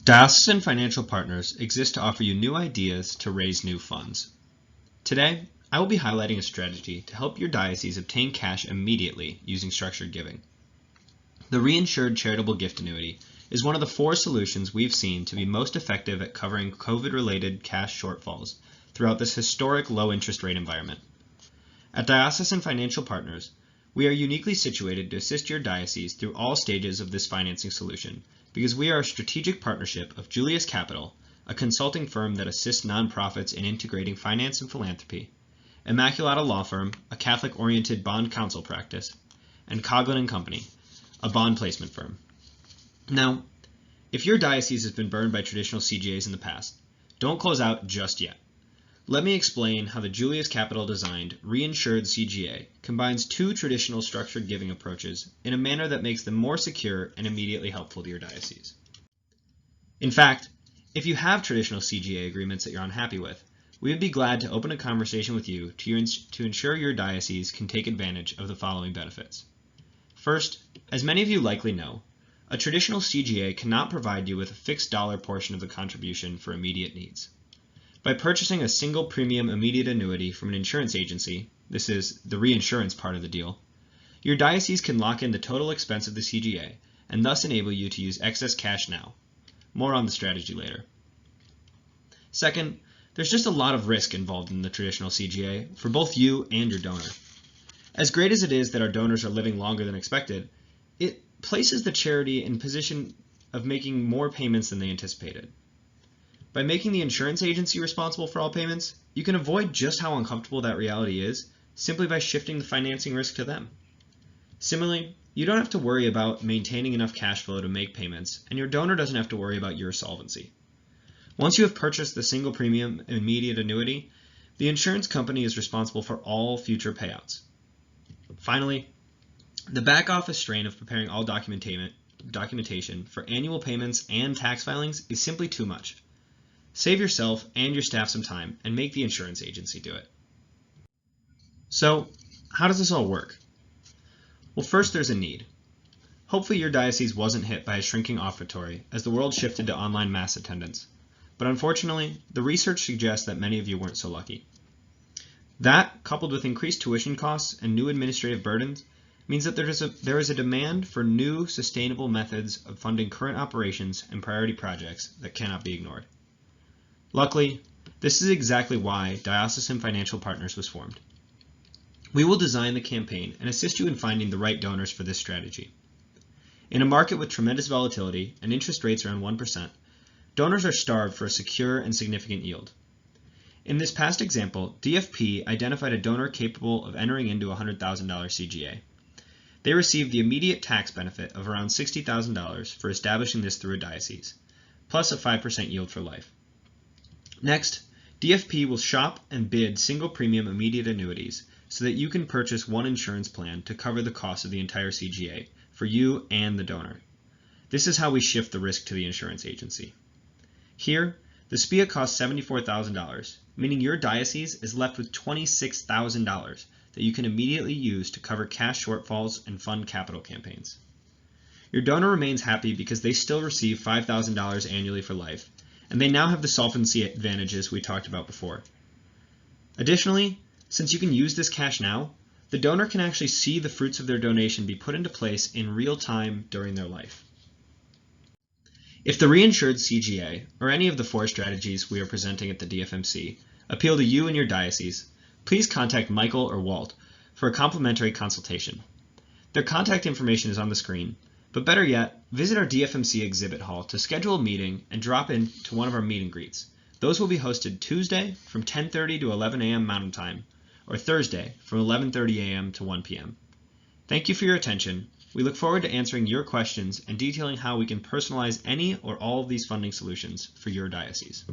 Diocesan Financial Partners exists to offer you new ideas to raise new funds. Today, I will be highlighting a strategy to help your diocese obtain cash immediately using structured giving. The Re-Insured Charitable Gift Annuity is one of the 4 solutions we've seen to be most effective at covering COVID-related cash shortfalls throughout this historic low interest rate environment. At Diocesan Financial Partners, we are uniquely situated to assist your diocese through all stages of this financing solution because we are a strategic partnership of Julius Capital, a consulting firm that assists nonprofits in integrating finance and philanthropy, Immaculata Law Firm, a Catholic-oriented bond counsel practice, and Coughlin & Company, a bond placement firm. Now, if your diocese has been burned by traditional CGAs in the past, don't close out just yet. Let me explain how the Julius Capital designed Re-Insured CGA combines 2 traditional structured giving approaches in a manner that makes them more secure and immediately helpful to your diocese. In fact, if you have traditional CGA agreements that you're unhappy with, we would be glad to open a conversation with you to ensure your diocese can take advantage of the following benefits. First, as many of you likely know, a traditional CGA cannot provide you with a fixed dollar portion of the contribution for immediate needs. By purchasing a single premium immediate annuity from an insurance agency, this is the reinsurance part of the deal, your diocese can lock in the total expense of the CGA and thus enable you to use excess cash now. More on the strategy later. Second, there's just a lot of risk involved in the traditional CGA for both you and your donor. As great as it is that our donors are living longer than expected, it places the charity in position of making more payments than they anticipated. By making the insurance agency responsible for all payments, you can avoid just how uncomfortable that reality is simply by shifting the financing risk to them. Similarly, you don't have to worry about maintaining enough cash flow to make payments, and your donor doesn't have to worry about your solvency. Once you have purchased the single premium immediate annuity, the insurance company is responsible for all future payouts. Finally, the back office strain of preparing all documentation for annual payments and tax filings is simply too much. Save yourself and your staff some time and make the insurance agency do it. So, how does this all work? Well, first there's a need. Hopefully your diocese wasn't hit by a shrinking offertory as the world shifted to online mass attendance. But unfortunately, the research suggests that many of you weren't so lucky. That, coupled with increased tuition costs and new administrative burdens, means that there is a demand for new, sustainable methods of funding current operations and priority projects that cannot be ignored. Luckily, this is exactly why Diocesan Financial Partners was formed. We will design the campaign and assist you in finding the right donors for this strategy. In a market with tremendous volatility and interest rates around 1%, donors are starved for a secure and significant yield. In this past example, DFP identified a donor capable of entering into a $100,000 CGA. They received the immediate tax benefit of around $60,000 for establishing this through a diocese, plus a 5% yield for life. Next, DFP will shop and bid single premium immediate annuities so that you can purchase one insurance plan to cover the cost of the entire CGA for you and the donor. This is how we shift the risk to the insurance agency. Here, the SPIA costs $74,000, meaning your diocese is left with $26,000 that you can immediately use to cover cash shortfalls and fund capital campaigns. Your donor remains happy because they still receive $5,000 annually for life, and they now have the solvency advantages we talked about before. Additionally, since you can use this cash now, the donor can actually see the fruits of their donation be put into place in real time during their life. If the Re-Insured CGA, or any of the 4 strategies we are presenting at the DFMC, appeal to you and your diocese, please contact Michael or Walt for a complimentary consultation. Their contact information is on the screen, but better yet, visit our DFMC exhibit hall to schedule a meeting and drop in to one of our meet and greets. Those will be hosted Tuesday from 10:30 to 11 a.m. Mountain Time, or Thursday from 11:30 a.m. to 1 p.m. Thank you for your attention. We look forward to answering your questions and detailing how we can personalize any or all of these funding solutions for your diocese.